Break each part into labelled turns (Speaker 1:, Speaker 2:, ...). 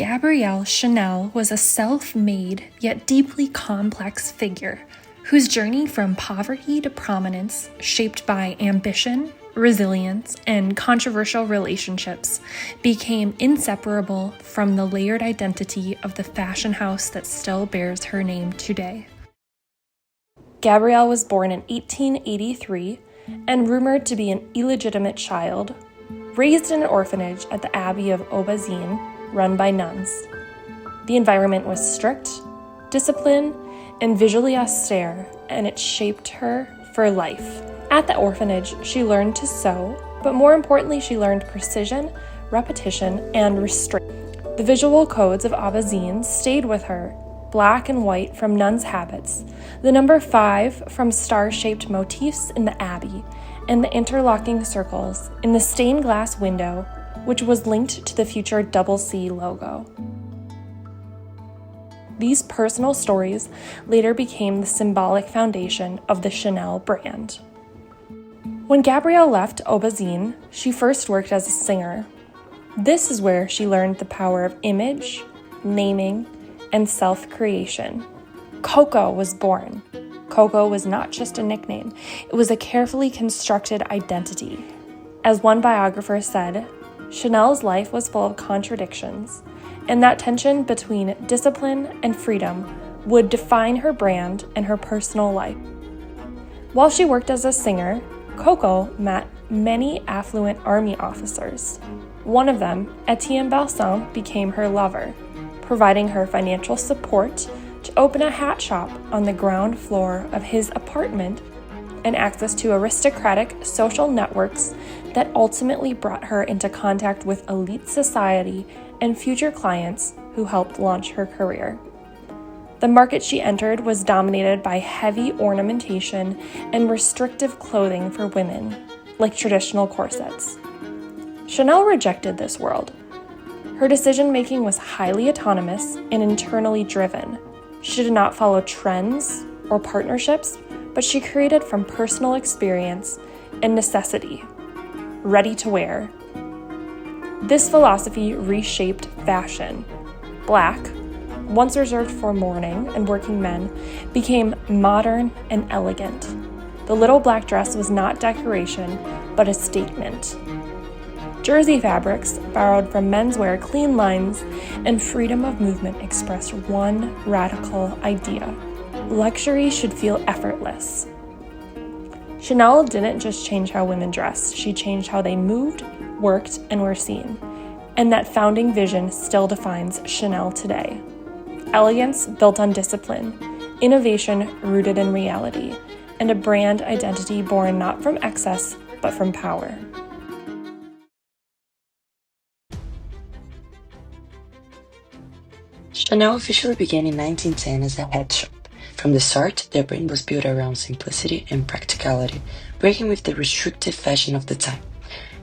Speaker 1: Gabrielle Chanel was a self-made yet deeply complex figure whose journey from poverty to prominence, shaped by ambition, resilience, and controversial relationships, became inseparable from the layered identity of the fashion house that still bears her name today. Gabrielle was born in 1883 and rumored to be an illegitimate child, raised in an orphanage at the Abbey of Aubazine, run by nuns. The environment was strict, disciplined, and visually austere, and it shaped her for life. At the orphanage, she learned to sew, but more importantly, she learned precision, repetition, and restraint. The visual codes of Aubazine stayed with her, black and white from nuns' habits, the number 5 from star-shaped motifs in the abbey, and the interlocking circles in the stained glass window, which was linked to the future Double C logo. These personal stories later became the symbolic foundation of the Chanel brand. When Gabrielle left Aubazine, she first worked as a singer. This is where she learned the power of image, naming, and self-creation. Coco was born. Coco was not just a nickname, it was a carefully constructed identity. As one biographer said, Chanel's life was full of contradictions, and that tension between discipline and freedom would define her brand and her personal life. While she worked as a singer, Coco met many affluent army officers. One of them, Etienne Balsan, became her lover, providing her financial support to open a hat shop on the ground floor of his apartment and access to aristocratic social networks that ultimately brought her into contact with elite society and future clients who helped launch her career. The market she entered was dominated by heavy ornamentation and restrictive clothing for women, like traditional corsets. Chanel rejected this world. Her decision-making was highly autonomous and internally driven. She did not follow trends or partnerships, but she created from personal experience and necessity, ready to wear. This philosophy reshaped fashion. Black, once reserved for mourning and working men, became modern and elegant. The little black dress was not decoration, but a statement. Jersey fabrics, borrowed from menswear clean lines, and freedom of movement expressed one radical idea: luxury should feel effortless. Chanel didn't just change how women dressed, she changed how they moved, worked, and were seen. And that founding vision still defines Chanel today. Elegance built on discipline, innovation rooted in reality, and a brand identity born not from excess, but from power.
Speaker 2: Chanel officially began in 1910 as a hat shop. From the start, their brand was built around simplicity and practicality, breaking with the restrictive fashion of the time.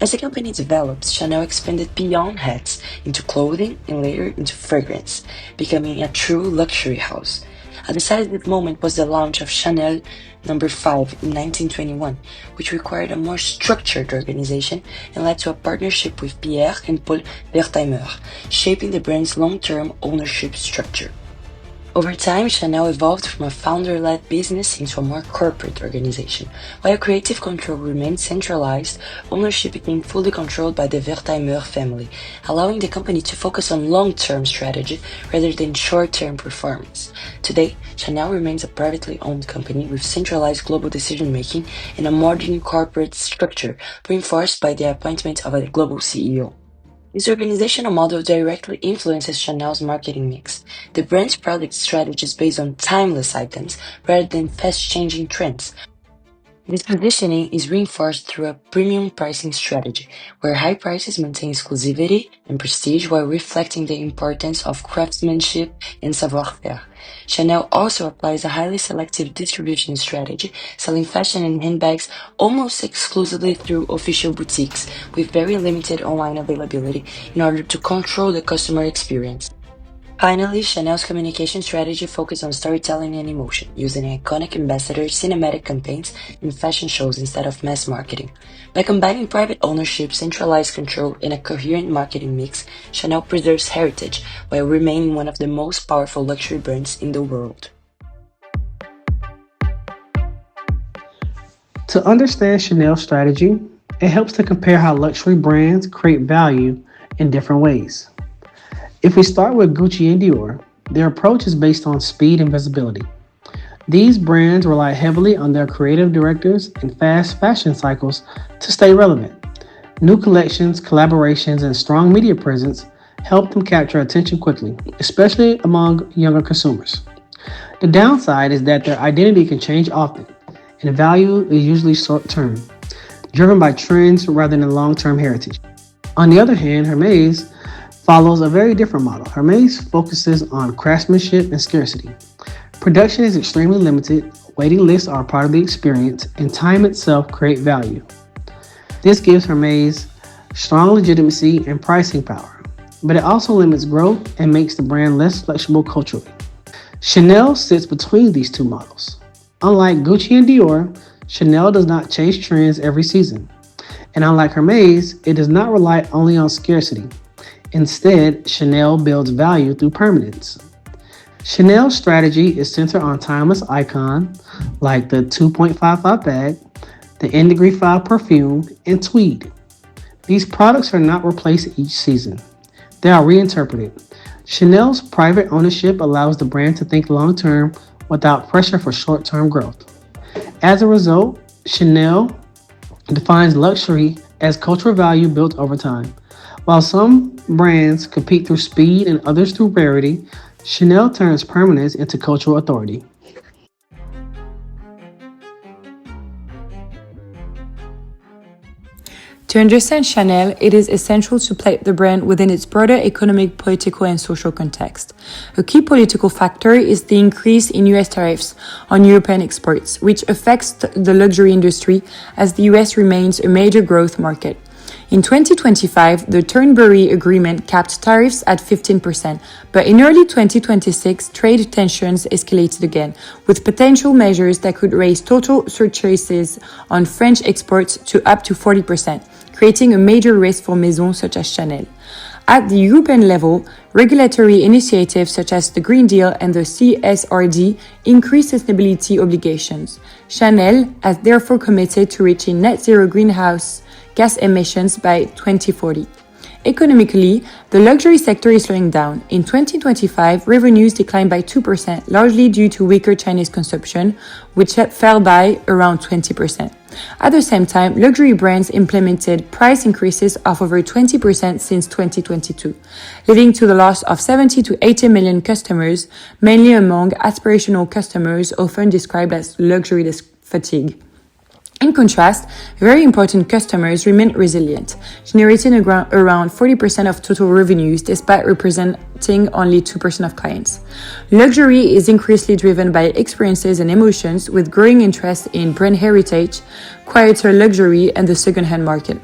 Speaker 2: As the company developed, Chanel expanded beyond hats into clothing and later into fragrance, becoming a true luxury house. A decisive moment was the launch of Chanel No. 5 in 1921, which required a more structured organization and led to a partnership with Pierre and Paul Wertheimer, shaping the brand's long-term ownership structure. Over time, Chanel evolved from a founder-led business into a more corporate organization. While creative control remained centralized, ownership became fully controlled by the Wertheimer family, allowing the company to focus on long-term strategy rather than short-term performance. Today, Chanel remains a privately owned company with centralized global decision-making and a modern corporate structure, reinforced by the appointment of a global CEO. This organizational model directly influences Chanel's marketing mix. The brand's product strategy is based on timeless items rather than fast-changing trends. This positioning is reinforced through a premium pricing strategy, where high prices maintain exclusivity and prestige while reflecting the importance of craftsmanship and savoir-faire. Chanel also applies a highly selective distribution strategy, selling fashion and handbags almost exclusively through official boutiques, with very limited online availability in order to control the customer experience. Finally, Chanel's communication strategy focused on storytelling and emotion, using iconic ambassadors, cinematic campaigns, and fashion shows instead of mass marketing. By combining private ownership, centralized control, and a coherent marketing mix, Chanel preserves heritage while remaining one of the most powerful luxury brands in the world.
Speaker 3: To understand Chanel's strategy, it helps to compare how luxury brands create value in different ways. If we start with Gucci and Dior, their approach is based on speed and visibility. These brands rely heavily on their creative directors and fast fashion cycles to stay relevant. New collections, collaborations, and strong media presence help them capture attention quickly, especially among younger consumers. The downside is that their identity can change often, and value is usually short-term, driven by trends rather than long-term heritage. On the other hand, Hermès follows a very different model. Hermès focuses on craftsmanship and scarcity. Production is extremely limited, waiting lists are part of the experience, and time itself create value. This gives Hermès strong legitimacy and pricing power, but it also limits growth and makes the brand less flexible culturally. Chanel sits between these two models. Unlike Gucci and Dior, Chanel does not chase trends every season. And unlike Hermès, it does not rely only on scarcity. Instead, Chanel builds value through permanence. Chanel's strategy is centered on timeless icons like the 2.55 bag, the Indigree 5 perfume, and Tweed. These products are not replaced each season. They are reinterpreted. Chanel's private ownership allows the brand to think long-term without pressure for short-term growth. As a result, Chanel defines luxury as cultural value built over time. While some brands compete through speed and others through rarity, Chanel turns permanence into cultural authority.
Speaker 4: To understand Chanel, it is essential to place the brand within its broader economic, political, and social context. A key political factor is the increase in US tariffs on European exports, which affects the luxury industry as the US remains a major growth market. In 2025, the Turnberry Agreement capped tariffs at 15%, but in early 2026, trade tensions escalated again, with potential measures that could raise total surcharges on French exports to up to 40%, creating a major risk for maisons such as Chanel. At the European level, regulatory initiatives such as the Green Deal and the CSRD increase sustainability obligations. Chanel has therefore committed to reaching net zero greenhouse gas emissions by 2040. Economically, the luxury sector is slowing down. In 2025, revenues declined by 2%, largely due to weaker Chinese consumption, which fell by around 20%. At the same time, luxury brands implemented price increases of over 20% since 2022, leading to the loss of 70 to 80 million customers, mainly among aspirational customers often described as luxury fatigue. In contrast, very important customers remain resilient, generating around 40% of total revenues despite representing only 2% of clients. Luxury is increasingly driven by experiences and emotions, with growing interest in brand heritage, quieter luxury, and the second-hand market.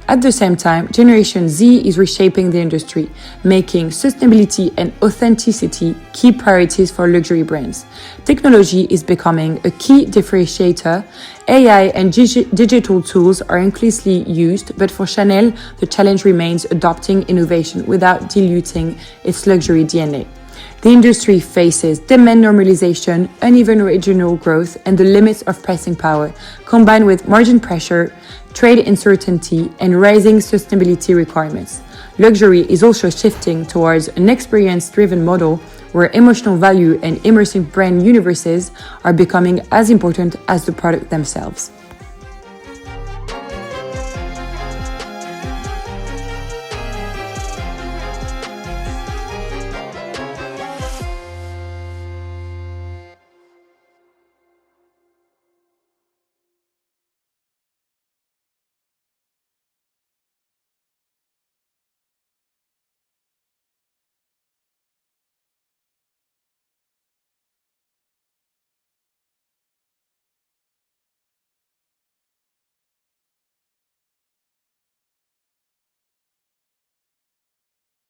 Speaker 4: At the same time, Generation Z is reshaping the industry, making sustainability and authenticity key priorities for luxury brands. Technology is becoming a key differentiator. AI and digital tools are increasingly used, but for Chanel, the challenge remains adopting innovation without diluting its luxury DNA. The industry faces demand normalization, uneven regional growth, and the limits of pricing power, combined with margin pressure, trade uncertainty, and rising sustainability requirements. Luxury is also shifting towards an experience-driven model where emotional value and immersive brand universes are becoming as important as the product themselves.